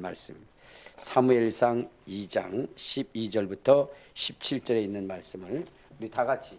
말씀, 사무엘상 2장 12절부터 17절에 있는 말씀을 우리 다 같이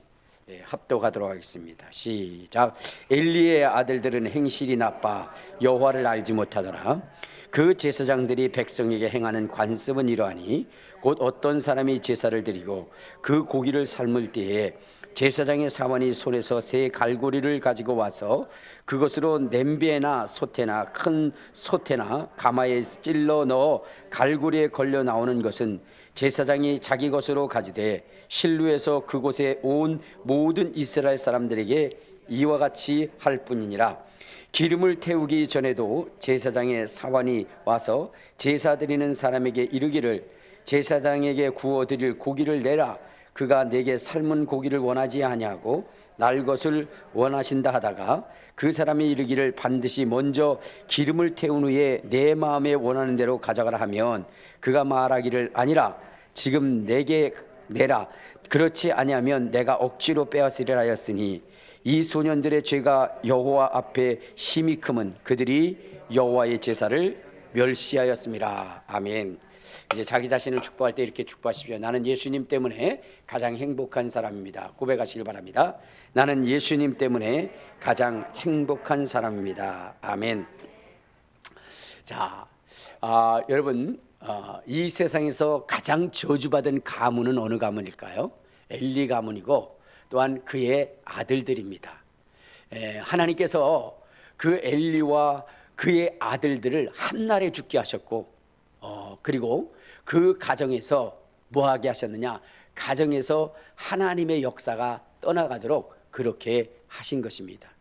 합독하도록 하겠습니다. 시작. 엘리의 아들들은 행실이 나빠 여호와를 알지 못하더라. 그 제사장들이 백성에게 행하는 관습은 이러하니 곧 어떤 사람이 제사를 드리고 그 고기를 삶을 때에 제사장의 사원이 손에서 새 갈고리를 가지고 와서 그것으로 냄비나 솥에나 큰 솥에나 가마에 찔러 넣어 갈고리에 걸려 나오는 것은 제사장이 자기 것으로 가지되 실루에서 그곳에 온 모든 이스라엘 사람들에게 이와 같이 할 뿐이니라. 기름을 태우기 전에도 제사장의 사원이 와서 제사 드리는 사람에게 이르기를 제사장에게 구워 드릴 고기를 내라. 그가 내게 삶은 고기를 원하지 아니하고 날 것을 원하신다 하다가 그 사람이 이르기를 반드시 먼저 기름을 태운 후에 내 마음에 원하는 대로 가져가라 하면 그가 말하기를 아니라 지금 내게 내라. 그렇지 아니하면 내가 억지로 빼앗으리라 하였으니 이 소년들의 죄가 여호와 앞에 심히 크면 그들이 여호와의 제사를 멸시하였습니다. 아멘. 이제 자기 자신을 축복할 때 이렇게 축복하십시오. 나는 예수님 때문에 가장 행복한 사람입니다. 고백하시길 바랍니다. 나는 예수님 때문에 가장 행복한 사람입니다. 아멘. 자, 여러분, 이 세상에서 가장 저주받은 가문은 어느 가문일까요? 엘리 가문이고 또한 그의 아들들입니다. 하나님께서 그 엘리와 그의 아들들을 한날에 죽게 하셨고 그리고 그 가정에서 뭐하게 하셨느냐? 가정에서 하나님의 역사가 떠나가도록 그렇게 하신 것입니다.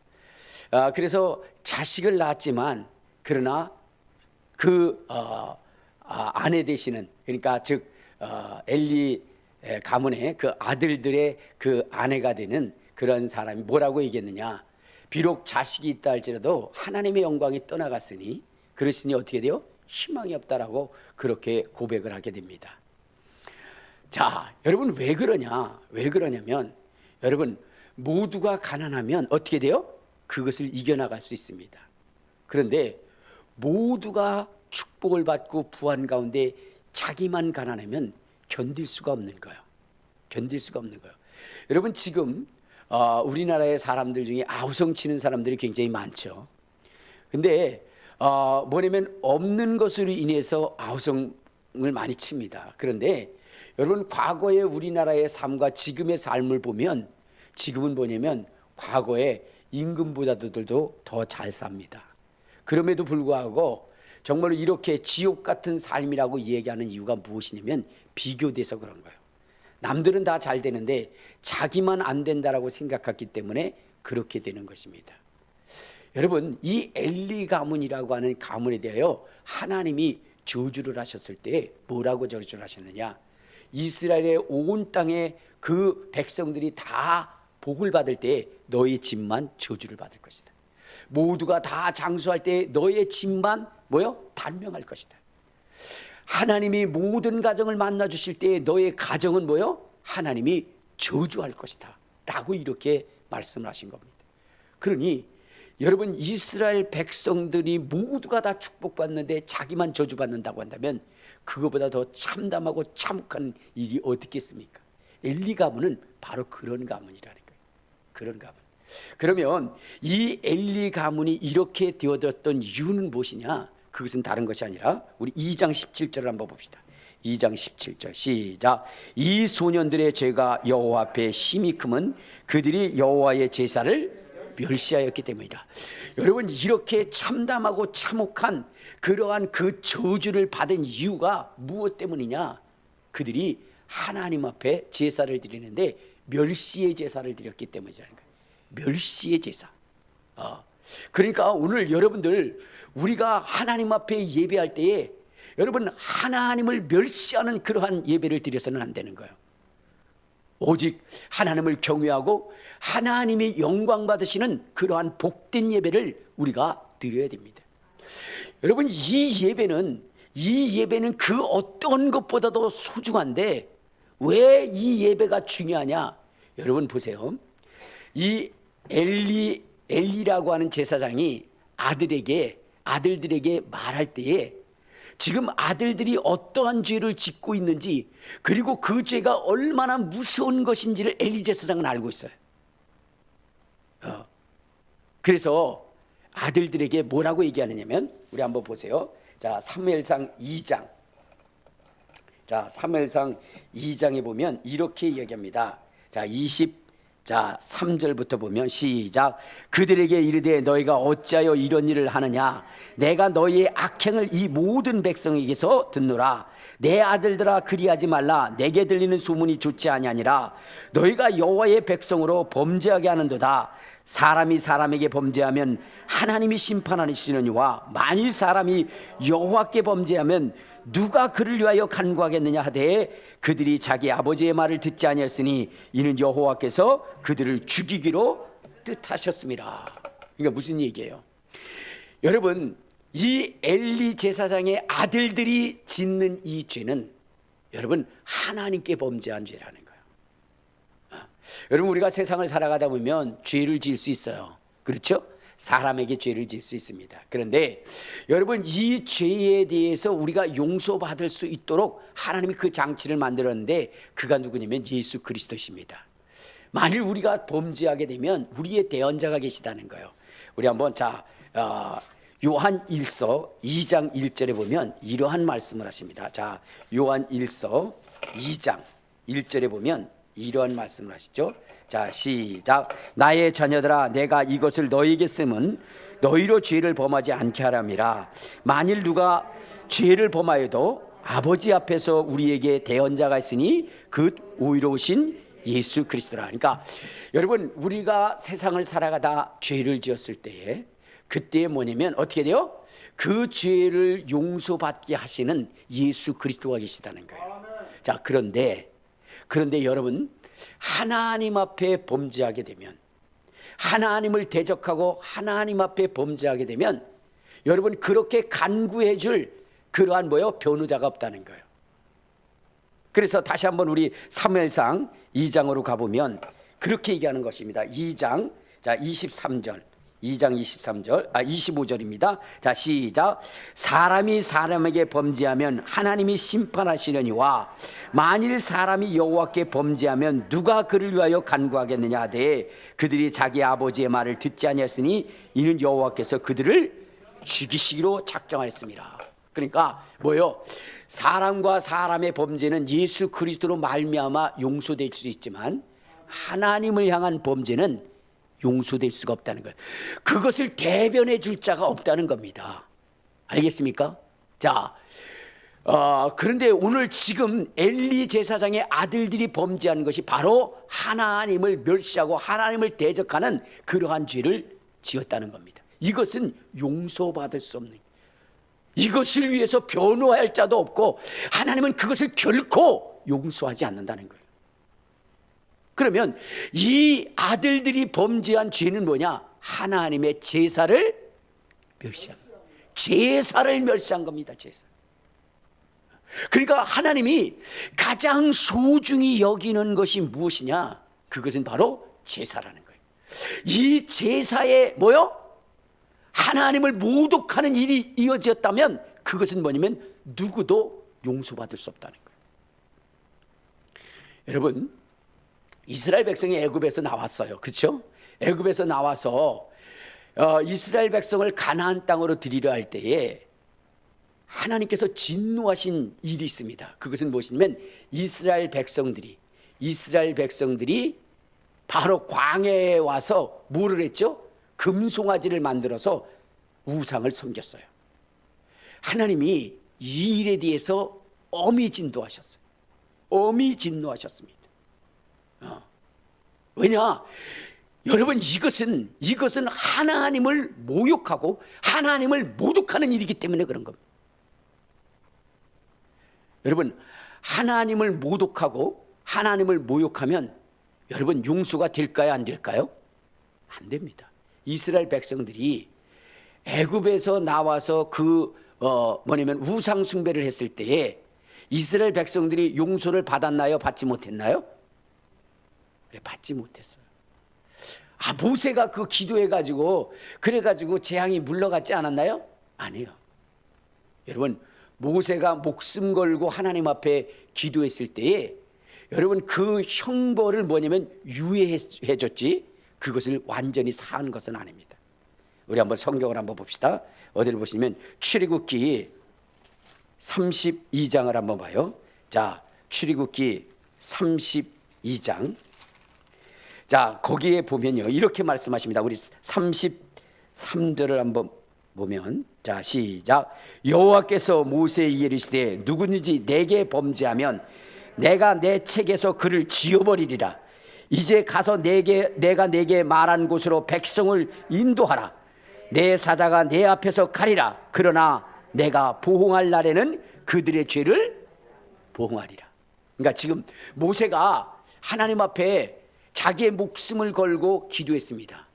그래서 자식을 낳았지만 그러나 그 아내 되시는, 그러니까 즉 엘리 가문의 그 아들들의 그 아내가 되는 그런 사람이 뭐라고 얘기했느냐? 비록 자식이 있다 할지라도 하나님의 영광이 떠나갔으니 그러시니 어떻게 돼요? 희망이 없다라고 그렇게 고백을 하게 됩니다. 자, 여러분 왜 그러냐? 왜 그러냐면 여러분 모두가 가난하면 어떻게 돼요? 그것을 이겨나갈 수 있습니다. 그런데 모두가 축복을 받고 부한 가운데 자기만 가난하면 견딜 수가 없는 거예요. 견딜 수가 없는 거예요. 여러분 지금 우리나라의 사람들 중에 아우성 치는 사람들이 굉장히 많죠. 근데 뭐냐면 없는 것으로 인해서 아우성을 많이 칩니다. 그런데 여러분 과거의 우리나라의 삶과 지금의 삶을 보면 지금은 뭐냐면 과거에 임금보다도 더 잘 삽니다. 그럼에도 불구하고 정말로 이렇게 지옥 같은 삶이라고 얘기하는 이유가 무엇이냐면 비교돼서 그런 거예요. 남들은 다 잘 되는데 자기만 안 된다라고 생각했기 때문에 그렇게 되는 것입니다. 여러분 이 엘리 가문이라고 하는 가문에 대하여 하나님이 저주를 하셨을 때 뭐라고 저주를 하셨느냐? 이스라엘의 온 땅에 그 백성들이 다 복을 받을 때 너의 집만 저주를 받을 것이다. 모두가 다 장수할 때 너의 집만 뭐요? 단명할 것이다. 하나님이 모든 가정을 만나 주실 때 너의 가정은 뭐요? 하나님이 저주할 것이다 라고 이렇게 말씀을 하신 겁니다. 그러니 여러분 이스라엘 백성들이 모두가 다 축복받는데 자기만 저주받는다고 한다면 그거보다 더 참담하고 참혹한 일이 어디 있겠습니까? 엘리 가문은 바로 그런 가문이라는 거예요. 그런 가문. 그러면 이 엘리 가문이 이렇게 되어졌던 이유는 무엇이냐? 그것은 다른 것이 아니라 우리 2장 17절을 한번 봅시다. 2장 17절 시작. 이 소년들의 죄가 여호와 앞에 심히 크면 그들이 여호와의 제사를 멸시하였기 때문이라. 여러분 이렇게 참담하고 참혹한 그러한 그 저주를 받은 이유가 무엇 때문이냐? 그들이 하나님 앞에 제사를 드리는데 멸시의 제사를 드렸기 때문이라는 거예요. 멸시의 제사. 그러니까 오늘 여러분들 우리가 하나님 앞에 예배할 때에 여러분 하나님을 멸시하는 그러한 예배를 드려서는 안 되는 거예요. 오직 하나님을 경외하고 하나님이 영광 받으시는 그러한 복된 예배를 우리가 드려야 됩니다. 여러분 이 예배는 그 어떤 것보다도 소중한데 왜 이 예배가 중요하냐? 여러분 보세요. 이 엘리라고 하는 제사장이 아들들에게 말할 때에 지금 아들들이 어떠한 죄를 짓고 있는지, 그리고 그 죄가 얼마나 무서운 것인지를 엘리 제사장은 알고 있어요. 그래서 아들들에게 뭐라고 얘기하느냐면, 우리 한번 보세요. 자, 사무엘상 2장. 자, 사무엘상 2장에 보면 이렇게 얘기합니다. 자, 3절부터 보면 시작. 그들에게 이르되 너희가 어찌하여 이런 일을 하느냐? 내가 너희의 악행을 이 모든 백성에게서 듣노라. 내 아들들아, 그리하지 말라. 내게 들리는 소문이 좋지 아니하니라. 너희가 여호와의 백성으로 범죄하게 하는도다. 사람이 사람에게 범죄하면 하나님이 심판하시느니와 만일 사람이 여호와께 범죄하면 누가 그를 위하여 간구하겠느냐 하되 그들이 자기 아버지의 말을 듣지 아니하였으니 이는 여호와께서 그들을 죽이기로 뜻하셨습니다. 그러니까 무슨 얘기예요? 여러분, 이 엘리 제사장의 아들들이 짓는 이 죄는 여러분 하나님께 범죄한 죄라는 거예요. 여러분, 우리가 세상을 살아가다 보면 죄를 지을 수 있어요. 그렇죠? 사람에게 죄를 지을 수 있습니다. 그런데 여러분, 이 죄에 대해서 우리가 용서받을 수 있도록 하나님이 그 장치를 만들었는데 그가 누구냐면 예수 그리스도십니다. 만일 우리가 범죄하게 되면 우리의 대언자가 계시다는 거예요. 우리 한번 요한 1서 2장 1절에 보면 이러한 말씀을 하십니다. 자, 요한 1서 2장 1절에 보면 이러한 말씀을 하시죠. 자, 시작. 나의 자녀들아, 내가 이것을 너희에게 쓰면 너희로 죄를 범하지 않게 하람이라. 만일 누가 죄를 범하여도 아버지 앞에서 우리에게 대언자가 있으니 그 오히로우신 예수 그리스도라. 그러니까 여러분, 우리가 세상을 살아가다 죄를 지었을 때에 그때 뭐냐면 어떻게 돼요? 그 죄를 용서받게 하시는 예수 그리스도가 계시다는 거예요. 자, 그런데 여러분, 하나님 앞에 범죄하게 되면, 하나님을 대적하고 하나님 앞에 범죄하게 되면 여러분, 그렇게 간구해 줄 그러한 변호자가 없다는 거예요. 그래서 다시 한번 우리 사무엘상 2장으로 가보면 그렇게 얘기하는 것입니다. 2장 23절 25절입니다. 자, 시작. 사람이 사람에게 범죄하면 하나님이 심판하시려니와 만일 사람이 여호와께 범죄하면 누가 그를 위하여 간구하겠느냐 하되 그들이 자기 아버지의 말을 듣지 아니하였으니 이는 여호와께서 그들을 죽이시기로 작정하였습니다. 그러니까 사람과 사람의 범죄는 예수 그리스도로 말미암아 용서될 수 있지만 하나님을 향한 범죄는 용서될 수가 없다는 거예요. 그것을 대변해 줄 자가 없다는 겁니다. 알겠습니까? 자, 그런데 오늘 지금 엘리 제사장의 아들들이 범죄한 것이 바로 하나님을 멸시하고 하나님을 대적하는 그러한 죄를 지었다는 겁니다. 이것은 용서받을 수 없는, 이것을 위해서 변호할 자도 없고 하나님은 그것을 결코 용서하지 않는다는 거예요. 그러면 이 아들들이 범죄한 죄는 뭐냐? 하나님의 제사를 멸시한, 제사를 멸시한 겁니다. 제사. 그러니까 하나님이 가장 소중히 여기는 것이 무엇이냐? 그것은 바로 제사라는 거예요. 이 제사에 하나님을 모독하는 일이 이어졌다면 그것은 뭐냐면 누구도 용서받을 수 없다는 거예요. 여러분, 이스라엘 백성이 애굽에서 나왔어요. 그렇죠? 애굽에서 나와서 이스라엘 백성을 가나안 땅으로 들이려 할 때에 하나님께서 진노하신 일이 있습니다. 그것은 무엇이냐면 이스라엘 백성들이 바로 광야에 와서 뭐를 했죠? 금송아지를 만들어서 우상을 섬겼어요. 하나님이 이 일에 대해서 엄히 진노하셨어요. 엄히 진노하셨습니다. 왜냐? 여러분, 이것은 하나님을 모욕하고 하나님을 모독하는 일이기 때문에 그런 겁니다. 여러분, 하나님을 모독하고 하나님을 모욕하면 여러분 용서가 될까요? 안 될까요? 안 됩니다. 이스라엘 백성들이 애굽에서 나와서 우상 숭배를 했을 때에 이스라엘 백성들이 용서를 받았나요? 받지 못했나요? 받지 못했어요. 모세가 그 기도해가지고 그래가지고 재앙이 물러갔지 않았나요? 아니에요. 여러분, 모세가 목숨 걸고 하나님 앞에 기도했을 때에 여러분 그 형벌을 뭐냐면 유예해 줬지 그것을 완전히 사한 것은 아닙니다. 우리 한번 성경을 한번 봅시다. 어디를 보시면 출애굽기 32장을 한번 봐요. 자, 출애굽기 32장. 자, 거기에 보면요. 이렇게 말씀하십니다. 우리 33절을 한번 보면 자, 시작. 여호와께서 모세에게 이르시되 누구든지 내게 범죄하면 내가 내 책에서 그를 지워버리리라. 이제 가서 내가 내게 말한 곳으로 백성을 인도하라. 내 사자가 내 앞에서 가리라. 그러나 내가 보응할 날에는 그들의 죄를 보응하리라. 그러니까 지금 모세가 하나님 앞에 자기의 목숨을 걸고 기도했습니다.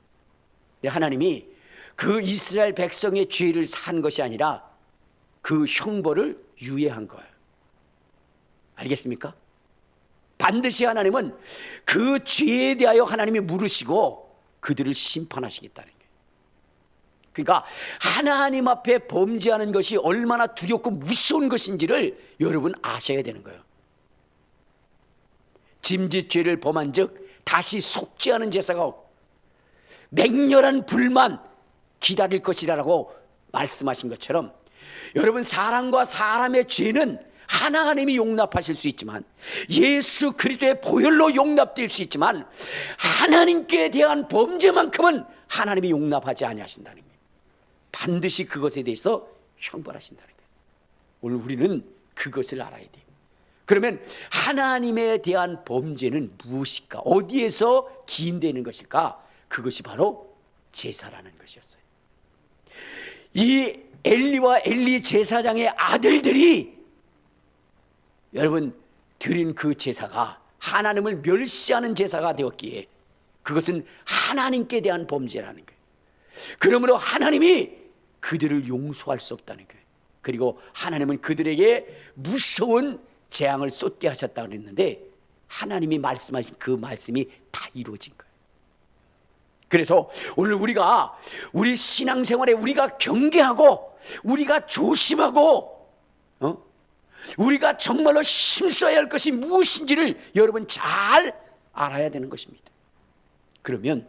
하나님이 그 이스라엘 백성의 죄를 산 것이 아니라 그 형벌을 유예한 거예요. 알겠습니까? 반드시 하나님은 그 죄에 대하여 하나님이 물으시고 그들을 심판하시겠다는 거예요. 그러니까 하나님 앞에 범죄하는 것이 얼마나 두렵고 무서운 것인지를 여러분 아셔야 되는 거예요. 짐짓죄를 범한 즉 다시 속죄하는 제사가 없고 맹렬한 불만 기다릴 것이라고 말씀하신 것처럼 여러분 사람과 사람의 죄는 하나님이 용납하실 수 있지만 예수 그리스도의 보혈로 용납될 수 있지만 하나님께 대한 범죄만큼은 하나님이 용납하지 아니하신다는 거예요. 반드시 그것에 대해서 형벌하신다는 거예요. 오늘 우리는 그것을 알아야 돼요. 그러면 하나님에 대한 범죄는 무엇일까? 어디에서 기인되는 것일까? 그것이 바로 제사라는 것이었어요. 이 엘리와 엘리 제사장의 아들들이 여러분 드린 그 제사가 하나님을 멸시하는 제사가 되었기에 그것은 하나님께 대한 범죄라는 거예요. 그러므로 하나님이 그들을 용서할 수 없다는 거예요. 그리고 하나님은 그들에게 무서운 재앙을 쏟게 하셨다고 그랬는데 하나님이 말씀하신 그 말씀이 다 이루어진 거예요. 그래서 오늘 우리가 우리 신앙생활에 우리가 경계하고 우리가 조심하고 우리가 정말로 힘써야 할 것이 무엇인지를 여러분 잘 알아야 되는 것입니다. 그러면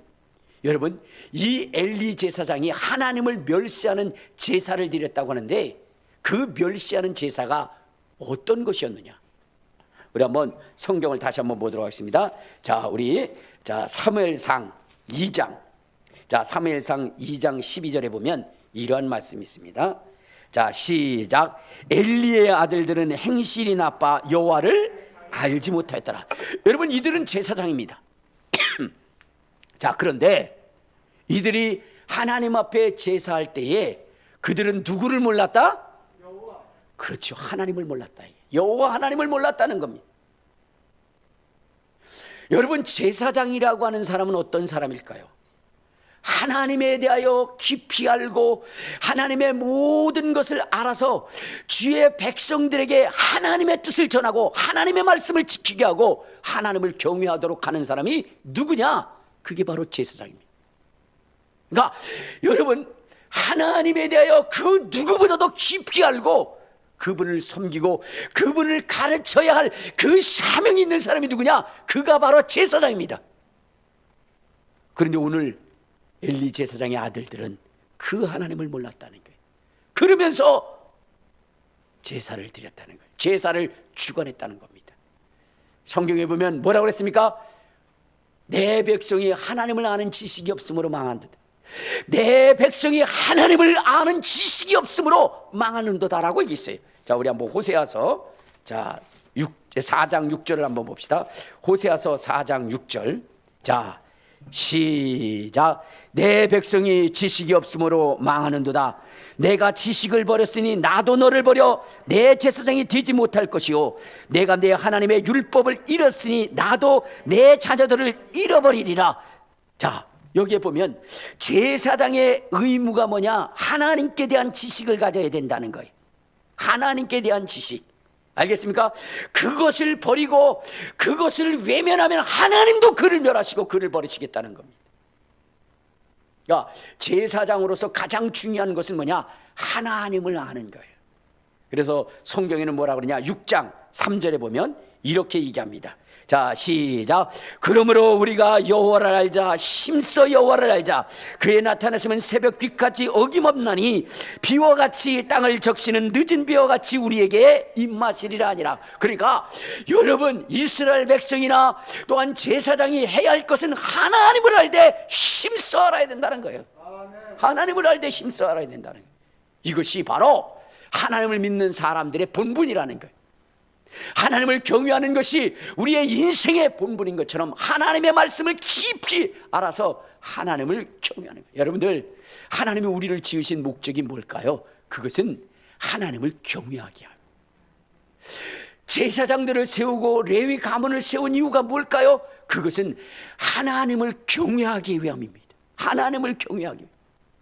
여러분 이 엘리 제사장이 하나님을 멸시하는 제사를 드렸다고 하는데 그 멸시하는 제사가 어떤 것이었느냐? 우리 한번 성경을 다시 한번 보도록 하겠습니다. 자, 우리 사무엘상 2장. 자, 사무엘상 2장 12절에 보면 이러한 말씀이 있습니다. 자, 시작. 엘리의 아들들은 행실이 나빠 여호와를 알지 못하였더라. 여러분 이들은 제사장입니다. 자, 그런데 이들이 하나님 앞에 제사할 때에 그들은 누구를 몰랐다? 여호와. 그렇죠. 하나님을 몰랐다. 여호와 하나님을 몰랐다는 겁니다. 여러분 제사장이라고 하는 사람은 어떤 사람일까요? 하나님에 대하여 깊이 알고 하나님의 모든 것을 알아서 주의 백성들에게 하나님의 뜻을 전하고 하나님의 말씀을 지키게 하고 하나님을 경외하도록 하는 사람이 누구냐? 그게 바로 제사장입니다. 그러니까 여러분 하나님에 대하여 그 누구보다도 깊이 알고 그분을 섬기고 그분을 가르쳐야 할 그 사명이 있는 사람이 누구냐? 그가 바로 제사장입니다. 그런데 오늘 엘리 제사장의 아들들은 그 하나님을 몰랐다는 거예요. 그러면서 제사를 드렸다는 거예요. 제사를 주관했다는 겁니다. 성경에 보면 뭐라고 그랬습니까? 내 백성이 하나님을 아는 지식이 없으므로 망한도다. 내 백성이 하나님을 아는 지식이 없으므로 망하는도다라고 얘기했어요. 자, 우리 한번 호세아서 4장 6절을 한번 봅시다. 호세아서 4장 6절. 자, 시작. 내 백성이 지식이 없으므로 망하는도다. 내가 지식을 버렸으니 나도 너를 버려 내 제사장이 되지 못할 것이요 내가 내 하나님의 율법을 잃었으니 나도 내 자녀들을 잃어버리리라. 자, 여기에 보면 제사장의 의무가 뭐냐? 하나님께 대한 지식을 가져야 된다는 거예요. 하나님께 대한 지식. 알겠습니까? 그것을 버리고 그것을 외면하면 하나님도 그를 멸하시고 그를 버리시겠다는 겁니다. 그러니까 제사장으로서 가장 중요한 것은 뭐냐? 하나님을 아는 거예요. 그래서 성경에는 뭐라 그러냐, 6장 3절에 보면 이렇게 얘기합니다. 자, 시작. 그러므로 우리가 여호와를 알자, 힘써 여호와를 알자. 그의 나타나시면 새벽 빛같이 어김없나니 비와 같이 땅을 적시는 늦은 비와 같이 우리에게 임하시리라 하니라. 그러니까 여러분, 이스라엘 백성이나 또한 제사장이 해야 할 것은 하나님을 알되 힘써 알아야 된다는 거예요. 하나님을 알되 힘써 알아야 된다는 거예요. 이것이 바로 하나님을 믿는 사람들의 본분이라는 거예요. 하나님을 경외하는 것이 우리의 인생의 본분인 것처럼 하나님의 말씀을 깊이 알아서 하나님을 경외하는 거예요. 여러분들, 하나님이 우리를 지으신 목적이 뭘까요? 그것은 하나님을 경외하게 합니다. 제사장들을 세우고 레위 가문을 세운 이유가 뭘까요? 그것은 하나님을 경외하기 위함입니다. 하나님을 경외하기 위함.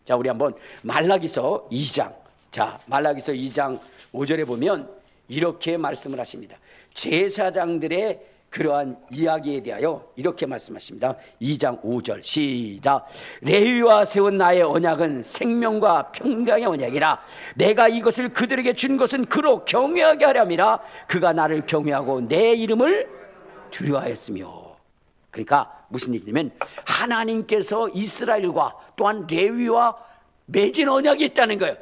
자, 우리 한번 말라기서 2장, 자, 말라기서 2장 5절에 보면 이렇게 말씀을 하십니다. 제사장들의 그러한 이야기에 대하여 이렇게 말씀하십니다. 2장 5절 시작. 레위와 세운 나의 언약은 생명과 평강의 언약이라. 내가 이것을 그들에게 준 것은 그로 경외하게 하려니라. 그가 나를 경외하고 내 이름을 두려워하였으며. 그러니까 무슨 얘기냐면 하나님께서 이스라엘과 또한 레위와 맺은 언약이 있다는 거예요.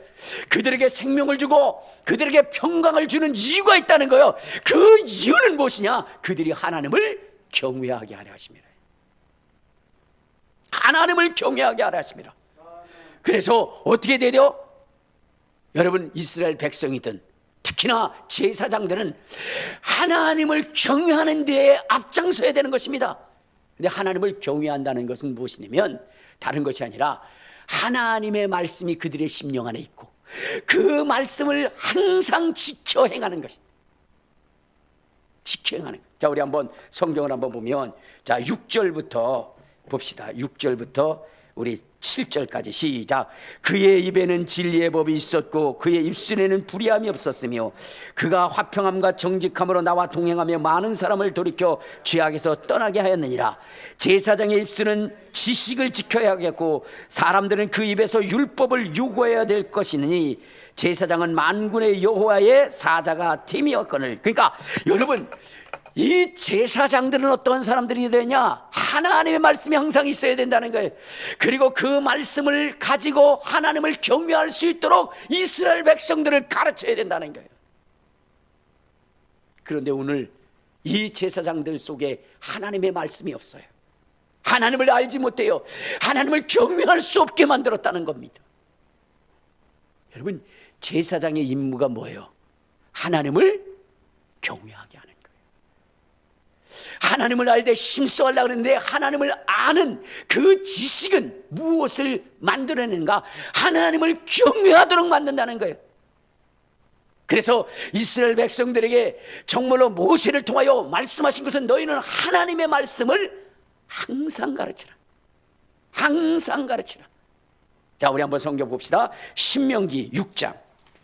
그들에게 생명을 주고 그들에게 평강을 주는 이유가 있다는 거예요. 그 이유는 무엇이냐? 그들이 하나님을 경외하게 하려 하십니다. 하나님을 경외하게 하려 하십니다. 그래서 어떻게 되려? 여러분, 이스라엘 백성이든 특히나 제사장들은 하나님을 경외하는 데에 앞장서야 되는 것입니다. 근데 하나님을 경외한다는 것은 무엇이냐면 다른 것이 아니라 하나님의 말씀이 그들의 심령 안에 있고 그 말씀을 항상 지켜 행하는 것이, 지켜 행하는 것. 자, 우리 한번 성경을 한번 보면, 자, 6절부터 봅시다. 6절부터 우리 7절까지 시작. 그의 입에는 진리의 법이 있었고 그의 입술에는 불의함이 없었으며 그가 화평함과 정직함으로 나와 동행하며 많은 사람을 돌이켜 죄악에서 떠나게 하였느니라. 제사장의 입술은 지식을 지켜야 하겠고 사람들은 그 입에서 율법을 요구해야 될 것이니 제사장은 만군의 여호와의 사자가 됨이었거늘. 그러니까 여러분, 이 제사장들은 어떤 사람들이 되냐? 하나님의 말씀이 항상 있어야 된다는 거예요. 그리고 그 말씀을 가지고 하나님을 경외할 수 있도록 이스라엘 백성들을 가르쳐야 된다는 거예요. 그런데 오늘 이 제사장들 속에 하나님의 말씀이 없어요. 하나님을 알지 못해요. 하나님을 경외할 수 없게 만들었다는 겁니다. 여러분, 제사장의 임무가 뭐예요? 하나님을 경외하게 하는 거예요. 하나님을 알되 힘써 하려고 하는데 하나님을 아는 그 지식은 무엇을 만들어내는가? 하나님을 경외하도록 만든다는 거예요. 그래서 이스라엘 백성들에게 정말로 모세를 통하여 말씀하신 것은 너희는 하나님의 말씀을 항상 가르치라. 항상 가르치라. 자, 우리 한번 성경 봅시다. 신명기 6장.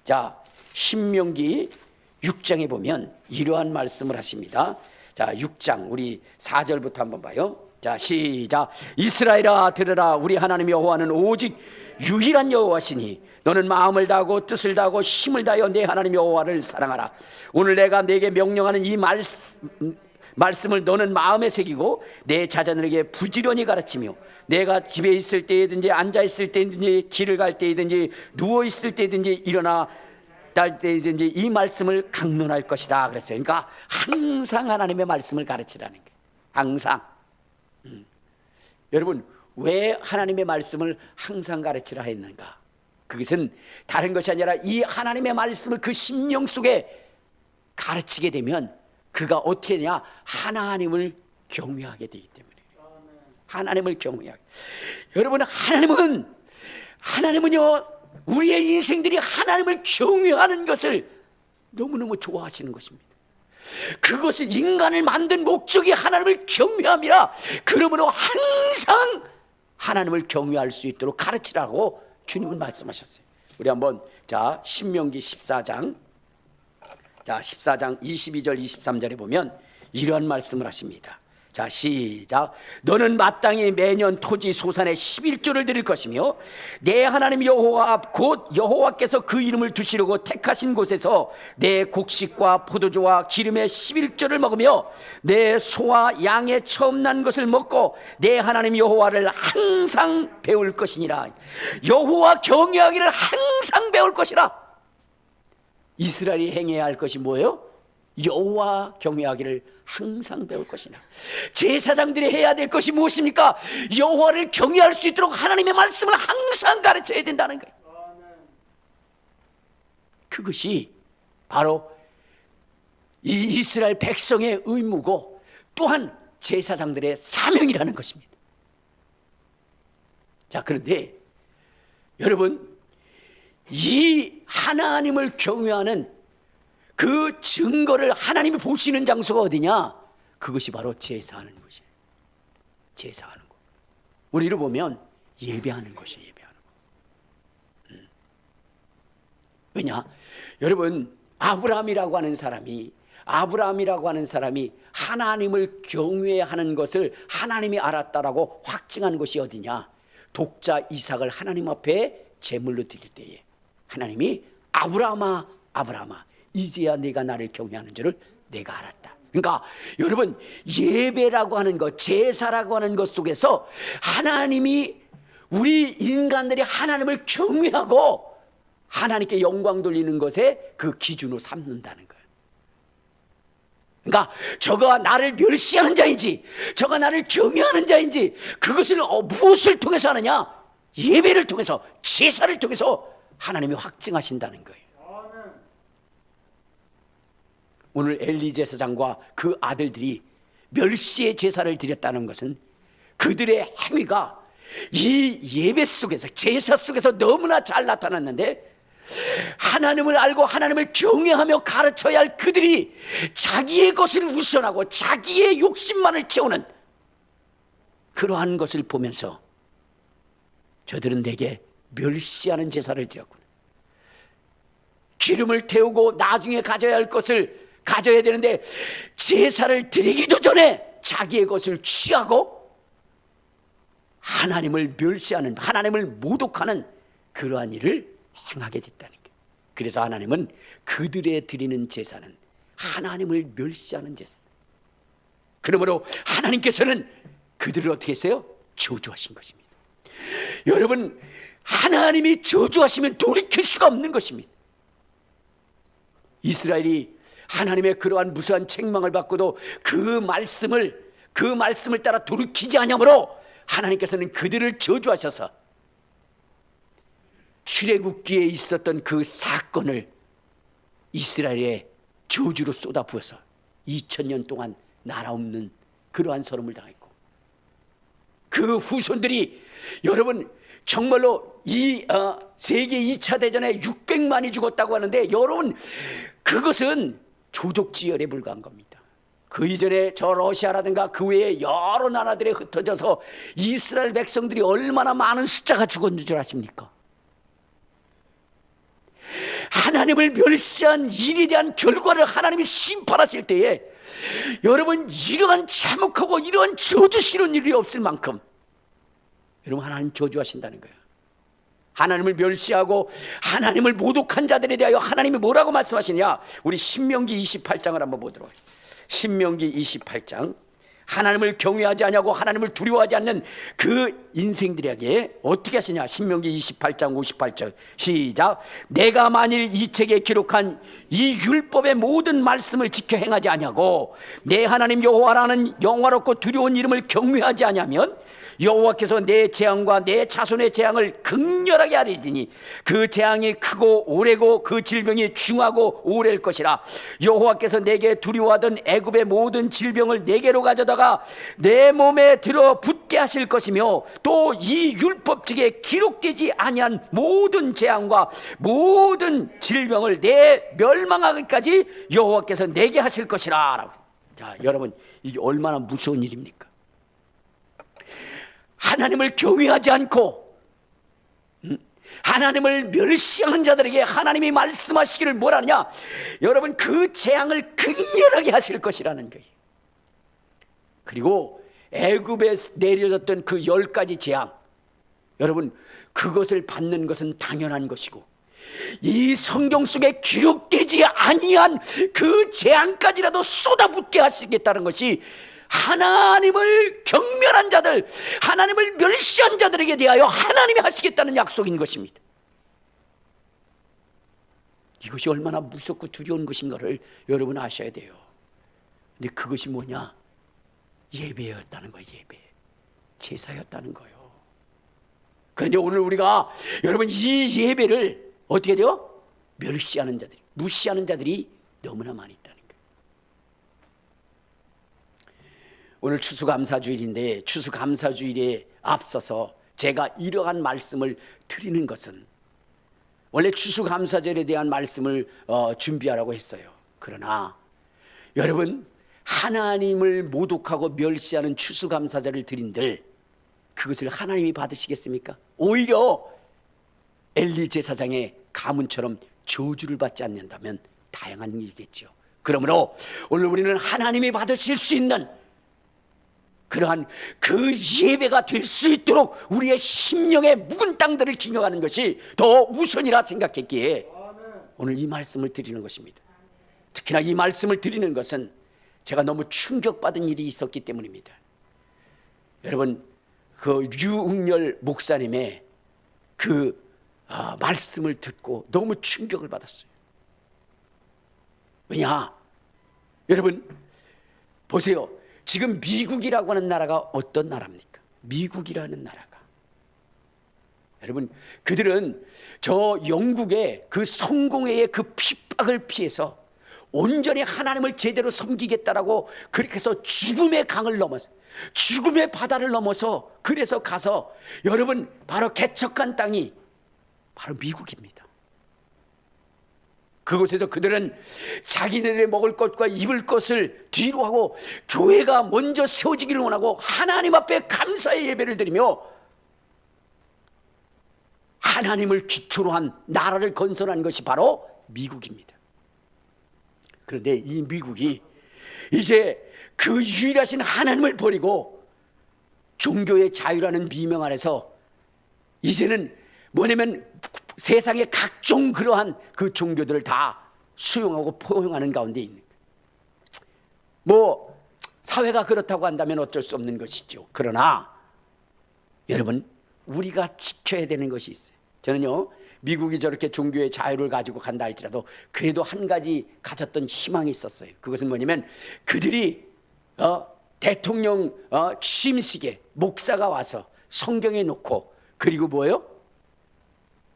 자, 신명기 6장에 보면 이러한 말씀을 하십니다. 자, 6장 우리 4절부터 한번 봐요. 자, 시작. 이스라엘아 들으라. 우리 하나님 여호와는 오직 유일한 여호와시니 너는 마음을 다하고 뜻을 다하고 힘을 다하여 내 하나님 여호와를 사랑하라. 오늘 내가 내게 명령하는 이 말씀을 너는 마음에 새기고 내 자녀들에게 부지런히 가르치며 내가 집에 있을 때든지 앉아 있을 때든지 길을 갈 때든지 누워 있을 때든지 일어나 딸 때든지 이 말씀을 강론할 것이다 그랬어요. 그러니까 항상 하나님의 말씀을 가르치라는 거예요. 항상. 여러분, 왜 하나님의 말씀을 항상 가르치라 했는가? 그것은 다른 것이 아니라 이 하나님의 말씀을 그 심령 속에 가르치게 되면 그가 어떻게 되냐? 하나님을 경외하게 되기 때문에. 하나님을 경외하게. 여러분, 하나님은요, 우리의 인생들이 하나님을 경외하는 것을 너무너무 좋아하시는 것입니다. 그것은 인간을 만든 목적이 하나님을 경외함이라. 그러므로 항상 하나님을 경외할 수 있도록 가르치라고 주님은 말씀하셨어요. 우리 한번 자, 신명기 14장. 자, 14장 22절 23절에 보면 이러한 말씀을 하십니다. 자, 시작. 너는 마땅히 매년 토지 소산의 11조를 드릴 것이며 내 하나님 여호와 앞 곧 여호와께서 그 이름을 두시려고 택하신 곳에서 내 곡식과 포도주와 기름의 11조를 먹으며 내 소와 양의 처음 난 것을 먹고 내 하나님 여호와를 항상 배울 것이니라. 여호와 경외하기를 항상 배울 것이라. 이스라엘이 행해야 할 것이 뭐예요? 여호와 경외하기를 항상 배울 것이나. 제사장들이 해야 될 것이 무엇입니까? 여호와를 경외할 수 있도록 하나님의 말씀을 항상 가르쳐야 된다는 거예요. 그것이 바로 이 이스라엘 백성의 의무고 또한 제사장들의 사명이라는 것입니다. 자, 그런데 여러분, 이 하나님을 경외하는 그 증거를 하나님이 보시는 장소가 어디냐? 그것이 바로 제사하는 것이에요. 제사하는 것. 우리로 보면 예배하는 것이에요. 예배하는 것. 왜냐? 여러분, 아브라함이라고 하는 사람이 하나님을 경외하는 것을 하나님이 알았다라고 확증한 것이 어디냐? 독자 이삭을 하나님 앞에 제물로 드릴 때에 하나님이 아브라함아, 아브라함아, 이제야 네가 나를 경외하는 줄을 내가 알았다. 그러니까 여러분, 예배라고 하는 것, 제사라고 하는 것 속에서 하나님이, 우리 인간들이 하나님을 경외하고 하나님께 영광 돌리는 것에 그 기준으로 삼는다는 거예요. 그러니까 저가 나를 멸시하는 자인지 저가 나를 경외하는 자인지 그것을 무엇을 통해서 하느냐? 예배를 통해서, 제사를 통해서 하나님이 확증하신다는 거예요. 오늘 엘리 제사장과 그 아들들이 멸시의 제사를 드렸다는 것은 그들의 행위가 이 예배 속에서, 제사 속에서 너무나 잘 나타났는데, 하나님을 알고 하나님을 경외하며 가르쳐야 할 그들이 자기의 것을 우선하고 자기의 욕심만을 채우는 그러한 것을 보면서 저들은 내게 멸시하는 제사를 드렸구나. 기름을 태우고 나중에 가져야 할 것을 가져야 되는데 제사를 드리기도 전에 자기의 것을 취하고 하나님을 멸시하는, 하나님을 모독하는 그러한 일을 행하게 됐다는 거예요. 그래서 하나님은 그들의 드리는 제사는 하나님을 멸시하는 제사. 그러므로 하나님께서는 그들을 어떻게 했어요? 저주하신 것입니다. 여러분, 하나님이 저주하시면 돌이킬 수가 없는 것입니다. 이스라엘이 하나님의 그러한 무수한 책망을 받고도 그 말씀을 따라 돌이키지 아니하므로 하나님께서는 그들을 저주하셔서 출애굽기에 있었던 그 사건을 이스라엘의 저주로 쏟아부어서 2000년 동안 나라 없는 그러한 서름을 당했고, 그 후손들이 여러분 정말로 이 세계 2차 대전에 600만이 죽었다고 하는데, 여러분 그것은 조족지혈에 불과한 겁니다. 그 이전에 저 러시아라든가 그 외에 여러 나라들에 흩어져서 이스라엘 백성들이 얼마나 많은 숫자가 죽었는 줄 아십니까? 하나님을 멸시한 일에 대한 결과를 하나님이 심판하실 때에 여러분, 이러한 참혹하고 이러한 저주스러운 일이 없을 만큼 여러분, 하나님 저주하신다는 거예요. 하나님을 멸시하고 하나님을 모독한 자들에 대하여 하나님이 뭐라고 말씀하시냐? 우리 신명기 28장을 한번 보도록 하겠습니다. 신명기 28장. 하나님을 경외하지 않냐고 하나님을 두려워하지 않는 그 인생들에게 어떻게 하시냐? 신명기 28장 58절 시작. 내가 만일 이 책에 기록한 이 율법의 모든 말씀을 지켜 행하지 않냐고 내 하나님 여호와라는 영화롭고 두려운 이름을 경외하지 않냐면 여호와께서 내 재앙과 내 자손의 재앙을 극렬하게 하리니 그 재앙이 크고 오래고 그 질병이 중하고 오래일 것이라. 여호와께서 내게 두려워하던 애굽의 모든 질병을 내게로 가져다가 내 몸에 들어 붙게 하실 것이며 또 이 율법책에 기록되지 아니한 모든 재앙과 모든 질병을 내 멸망하기까지 여호와께서 내게 하실 것이라 라고. 자, 여러분, 이게 얼마나 무서운 일입니까? 하나님을 경외하지 않고 하나님을 멸시하는 자들에게 하나님이 말씀하시기를 뭐라느냐? 여러분, 그 재앙을 극렬하게 하실 것이라는 거예요. 그리고 애굽에 내려졌던 그 10가지 재앙, 여러분 그것을 받는 것은 당연한 것이고, 이 성경 속에 기록되지 아니한 그 재앙까지라도 쏟아붓게 하시겠다는 것이 하나님을 경멸한 자들, 하나님을 멸시한 자들에게 대하여 하나님이 하시겠다는 약속인 것입니다. 이것이 얼마나 무섭고 두려운 것인가를 여러분 아셔야 돼요. 근데 그것이 뭐냐? 예배였다는 거예요. 예배, 제사였다는 거예요. 그런데 오늘 우리가 여러분 이 예배를 어떻게 돼요? 멸시하는 자들이, 무시하는 자들이 너무나 많이 있다는 거예요. 오늘 추수감사주일인데, 추수감사주일에 앞서서 제가 이러한 말씀을 드리는 것은, 원래 추수감사절에 대한 말씀을 준비하라고 했어요. 그러나 여러분, 하나님을 모독하고 멸시하는 추수감사절을 드린들 그것을 하나님이 받으시겠습니까? 오히려 엘리 제사장의 가문처럼 저주를 받지 않는다면 다양한 일이겠죠. 그러므로 오늘 우리는 하나님이 받으실 수 있는 그러한 그 예배가 될 수 있도록 우리의 심령의 묵은 땅들을 기념하는 것이 더 우선이라 생각했기에 오늘 이 말씀을 드리는 것입니다. 특히나 이 말씀을 드리는 것은 제가 너무 충격받은 일이 있었기 때문입니다. 여러분, 그 류응렬 목사님의 그 말씀을 듣고 너무 충격을 받았어요. 왜냐? 여러분 보세요. 지금 미국이라고 하는 나라가 어떤 나라입니까? 미국이라는 나라가, 여러분 그들은 저 영국의 그 성공회의 그 핍박을 피해서 온전히 하나님을 제대로 섬기겠다라고 그렇게 해서 죽음의 강을 넘어서, 죽음의 바다를 넘어서 그래서 가서 여러분 바로 개척한 땅이 바로 미국입니다. 그곳에서 그들은 자기네들의 먹을 것과 입을 것을 뒤로 하고 교회가 먼저 세워지기를 원하고 하나님 앞에 감사의 예배를 드리며 하나님을 기초로 한 나라를 건설한 것이 바로 미국입니다. 그런데 이 미국이 이제 그 유일하신 하나님을 버리고 종교의 자유라는 미명 아래서 이제는 뭐냐면 세상의 각종 그러한 그 종교들을 다 수용하고 포용하는 가운데 있는 거예요. 뭐 사회가 그렇다고 한다면 어쩔 수 없는 것이죠. 그러나 여러분 우리가 지켜야 되는 것이 있어요. 저는요, 미국이 저렇게 종교의 자유를 가지고 간다 할지라도 그래도 한 가지 가졌던 희망이 있었어요. 그것은 뭐냐면 그들이 대통령 취임식에 목사가 와서 성경에 놓고, 그리고 뭐예요?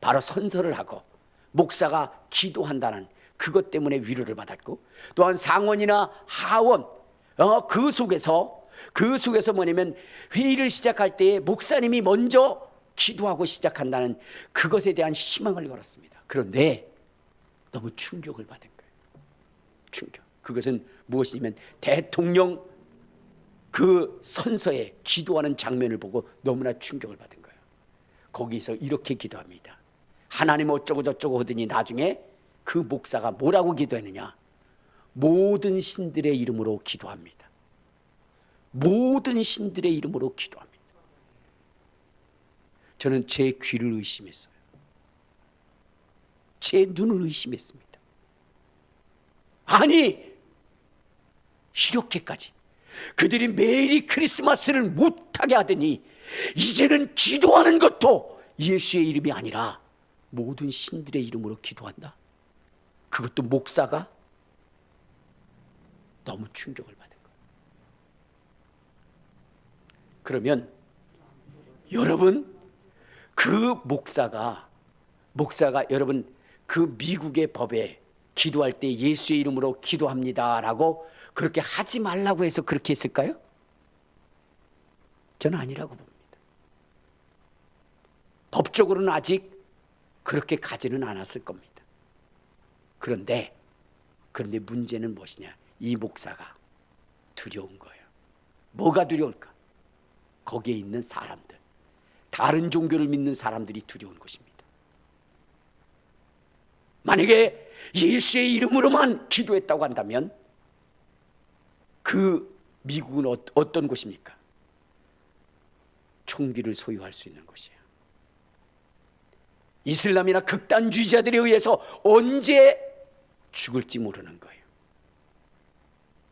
바로 선서를 하고 목사가 기도한다는 그것 때문에 위로를 받았고, 또한 상원이나 하원 그 속에서 뭐냐면 회의를 시작할 때 목사님이 먼저 기도하고 시작한다는 그것에 대한 희망을 걸었습니다. 그런데 너무 충격을 받은 거예요. 충격. 그것은 무엇이냐면 대통령 그 선서에 기도하는 장면을 보고 너무나 충격을 받은 거예요. 거기서 이렇게 기도합니다. 하나님 어쩌고 저쩌고 하더니 나중에 그 목사가 뭐라고 기도했느냐? 모든 신들의 이름으로 기도합니다. 모든 신들의 이름으로 기도합니다. 저는 제 귀를 의심했어요. 제 눈을 의심했습니다. 아니, 이렇게까지 그들이 메리 크리스마스를 못하게 하더니 이제는 기도하는 것도 예수의 이름이 아니라 모든 신들의 이름으로 기도한다? 그것도 목사가? 너무 충격을 받은 거예요. 그러면 여러분, 그 목사가 여러분 그 미국의 법에 기도할 때 예수의 이름으로 기도합니다라고 그렇게 하지 말라고 해서 그렇게 했을까요? 저는 아니라고 봅니다. 법적으로는 아직 그렇게 가지는 않았을 겁니다. 그런데 문제는 무엇이냐? 이 목사가 두려운 거예요. 뭐가 두려울까? 거기에 있는 사람들, 다른 종교를 믿는 사람들이 두려운 것입니다. 만약에 예수의 이름으로만 기도했다고 한다면 그 미국은 어떤 곳입니까? 총기를 소유할 수 있는 곳이에요. 이슬람이나 극단주의자들에 의해서 언제 죽을지 모르는 거예요.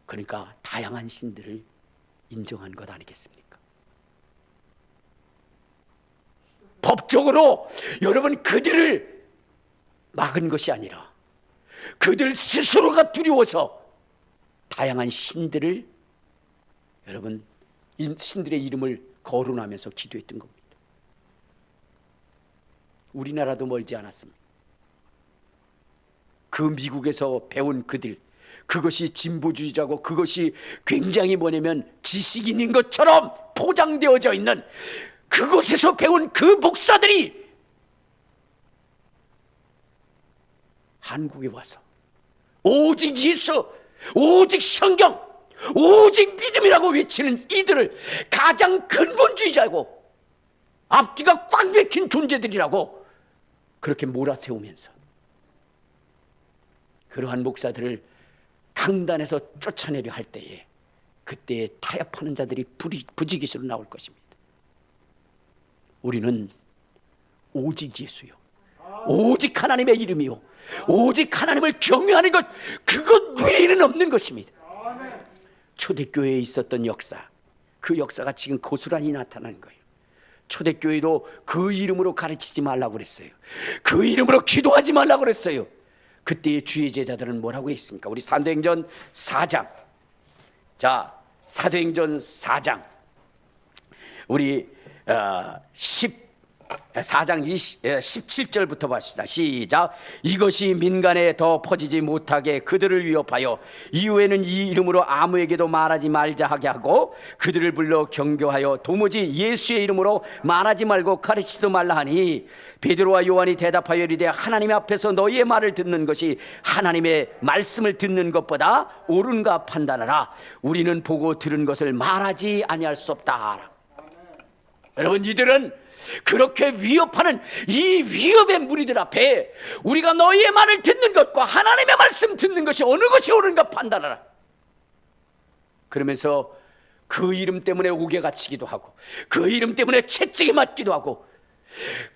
그러니까 다양한 신들을 인정한 것 아니겠습니까? 법적으로 여러분 그들을 막은 것이 아니라 그들 스스로가 두려워서 다양한 신들을 여러분 신들의 이름을 거론하면서 기도했던 겁니다. 우리나라도 멀지 않았습니다. 그 미국에서 배운 그들, 그것이 진보주의자고 그것이 굉장히 뭐냐면 지식인인 것처럼 포장되어져 있는 그곳에서 배운 그 목사들이 한국에 와서 오직 예수, 오직 성경, 오직 믿음이라고 외치는 이들을 가장 근본주의자고 앞뒤가 꽉 막힌 존재들이라고 그렇게 몰아세우면서 그러한 목사들을 강단에서 쫓아내려 할 때에 그때에 타협하는 자들이 부지기수로 나올 것입니다. 우리는 오직 예수요, 오직 하나님의 이름이요, 오직 하나님을 경외하는 것, 그것 외에는 없는 것입니다. 초대교회에 있었던 역사, 그 역사가 지금 고스란히 나타나는 거예요. 초대교회도 그 이름으로 가르치지 말라고 그랬어요. 그 이름으로 기도하지 말라고 그랬어요. 그때의 주의 제자들은 뭐라고 했습니까? 우리 사도행전 4장. 자, 사도행전 4장 우리 4장 17절부터 봅시다. 시작. 이것이 민간에 더 퍼지지 못하게 그들을 위협하여 이후에는 이 이름으로 아무에게도 말하지 말자 하게 하고 그들을 불러 경고하여 도무지 예수의 이름으로 말하지 말고 가르치지도 말라 하니 베드로와 요한이 대답하여 이르되 하나님 앞에서 너희의 말을 듣는 것이 하나님의 말씀을 듣는 것보다 옳은가 판단하라. 우리는 보고 들은 것을 말하지 아니할 수 없다. 여러분, 이들은 그렇게 위협하는 이 위협의 무리들 앞에 우리가 너희의 말을 듣는 것과 하나님의 말씀 듣는 것이 어느 것이 옳은가 판단하라. 그러면서 그 이름 때문에 옥에 갇히기도 하고 그 이름 때문에 채찍에 맞기도 하고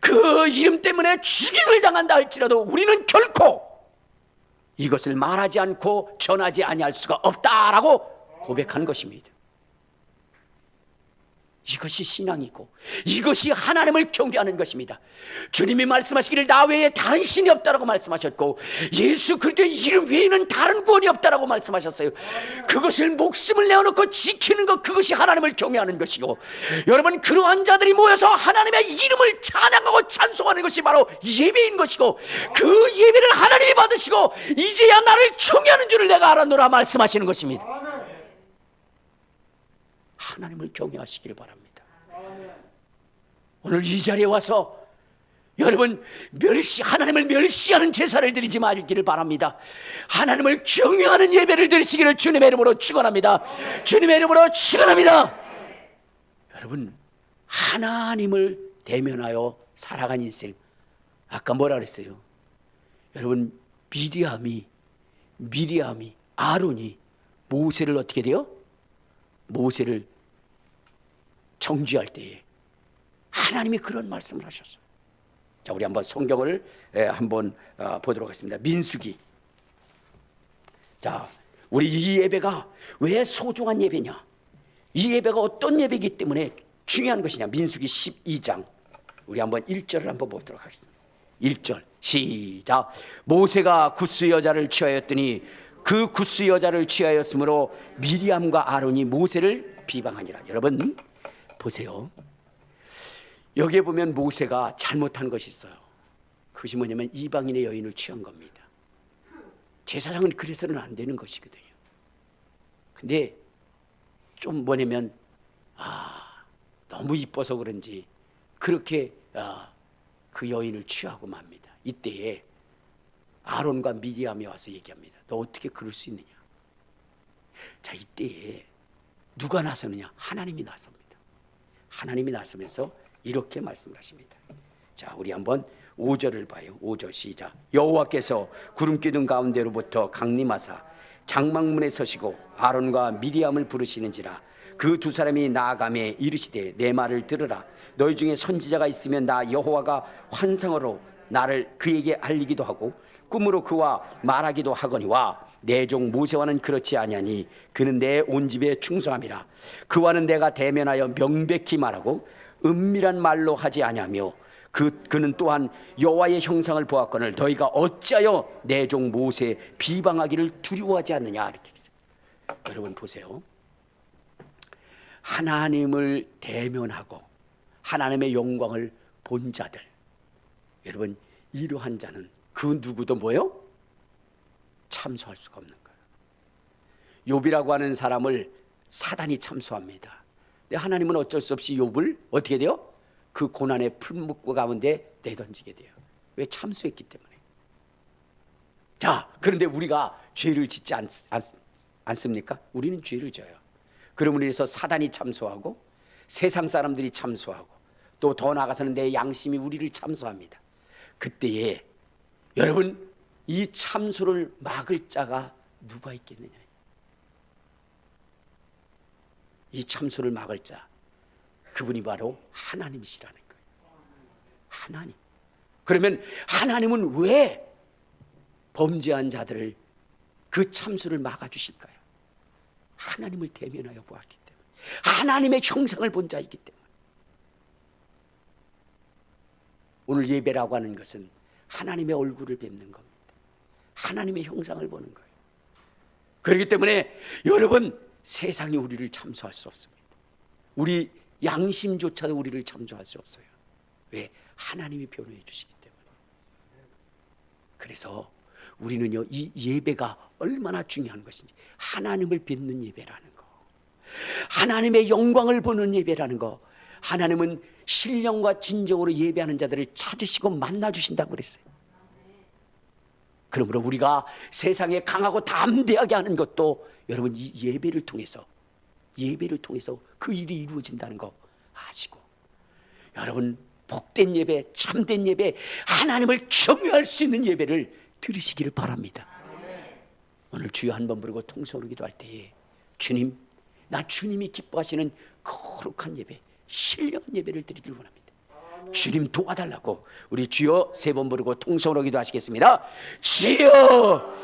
그 이름 때문에 죽임을 당한다 할지라도 우리는 결코 이것을 말하지 않고 전하지 아니할 수가 없다라고 고백한 것입니다. 이것이 신앙이고 이것이 하나님을 경외하는 것입니다. 주님이 말씀하시기를 나 외에 다른 신이 없다라고 말씀하셨고 예수 그리스도의 이름 외에는 다른 구원이 없다라고 말씀하셨어요. 그것을 목숨을 내어놓고 지키는 것, 그것이 하나님을 경외하는 것이고, 여러분 그러한 자들이 모여서 하나님의 이름을 찬양하고 찬송하는 것이 바로 예배인 것이고, 그 예배를 하나님이 받으시고 이제야 나를 경외하는 줄을 내가 알았노라 말씀하시는 것입니다. 하나님을 경외하시기를 바랍니다. 오늘 이 자리에 와서 여러분 하나님을 멸시하는 제사를 드리지 말기를 바랍니다. 하나님을 경외하는 예배를 드리시기를 주님의 이름으로 축원합니다. 주님의 이름으로 축원합니다. 여러분, 하나님을 대면하여 살아간 인생, 아까 뭐라 그랬어요? 여러분, 미리암이 아론이 모세를 어떻게 돼요? 모세를 정죄할 때에 하나님이 그런 말씀을 하셨어요. 자, 우리 한번 성경을 한번 보도록 하겠습니다. 민수기. 자, 우리 이 예배가 왜 소중한 예배냐? 이 예배가 어떤 예배이기 때문에 중요한 것이냐? 민수기 12장 우리 한번 1절을 한번 보도록 하겠습니다. 1절 시작. 모세가 구스 여자를 취하였더니 그 구스 여자를 취하였으므로 미리암과 아론이 모세를 비방하니라. 여러분 보세요. 여기에 보면 모세가 잘못한 것이 있어요. 그것이 뭐냐면 이방인의 여인을 취한 겁니다. 제사장은 그래서는 안 되는 것이거든요. 근데 좀 뭐냐면 너무 이뻐서 그런지 그렇게 그 여인을 취하고 맙니다. 이때에 아론과 미리암이 와서 얘기합니다. 너 어떻게 그럴 수 있느냐? 자, 이때에 누가 나서느냐? 하나님이 나섭니다. 하나님이 나서면서 이렇게 말씀을 하십니다. 자, 우리 한번 5절을 봐요. 5절 시작. 여호와께서 구름 기둥 가운데로부터 강림하사 장막문에 서시고 아론과 미리암을 부르시는지라. 그 두 사람이 나아가매 이르시되 내 말을 들으라. 너희 중에 선지자가 있으면 나 여호와가 환상으로 나를 그에게 알리기도 하고 꿈으로 그와 말하기도 하거니와 내 종 모세와는 그렇지 아니하니 그는 내 온 집에 충성함이라. 그와는 내가 대면하여 명백히 말하고 은밀한 말로 하지 아니하며 그는 또한 여호와의 형상을 보았거늘 너희가 어찌하여 내 종 모세 비방하기를 두려워하지 않느냐. 이렇게 했어요. 여러분 보세요. 하나님을 대면하고 하나님의 영광을 본 자들, 여러분 이러한 자는 그 누구도 뭐요? 참소할 수가 없는 거예요. 욥이라고 하는 사람을 사단이 참소합니다. 근데 하나님은 어쩔 수 없이 욥을 어떻게 돼요? 그 고난의 풀무고 가운데 내던지게 돼요. 왜? 참소했기 때문에. 자, 그런데 우리가 죄를 짓지 않습니까? 우리는 죄를 져요. 그러므로 인해서 사단이 참소하고 세상 사람들이 참소하고 또 더 나아가서는 내 양심이 우리를 참소합니다. 그때에 여러분 이 참소를 막을 자가 누가 있겠느냐. 이 참소를 막을 자, 그분이 바로 하나님이시라는 거예요. 하나님. 그러면 하나님은 왜 범죄한 자들을 그 참소를 막아주실까요? 하나님을 대면하여 보았기 때문에, 하나님의 형상을 본 자이기 때문에. 오늘 예배라고 하는 것은 하나님의 얼굴을 뵙는 겁니다. 하나님의 형상을 보는 거예요. 그렇기 때문에 여러분 세상이 우리를 참소할 수 없습니다. 우리 양심조차도 우리를 참소할 수 없어요. 왜? 하나님이 변호해 주시기 때문에. 그래서 우리는요 이 예배가 얼마나 중요한 것인지, 하나님을 뵙는 예배라는 거, 하나님의 영광을 보는 예배라는 거. 하나님은 신령과 진정으로 예배하는 자들을 찾으시고 만나주신다고 그랬어요. 그러므로 우리가 세상에 강하고 담대하게 하는 것도 여러분 이 예배를 통해서 그 일이 이루어진다는 거 아시고, 여러분 복된 예배, 참된 예배, 하나님을 경외할 수 있는 예배를 들으시기를 바랍니다. 오늘 주여 한번 부르고 통성으로 기도할 때에 주님, 나 주님이 기뻐하시는 거룩한 예배, 신령한 예배를 드리기를 원합니다. 주님 도와달라고 우리 주여 세 번 부르고 통성으로 기도하시겠습니다. 주여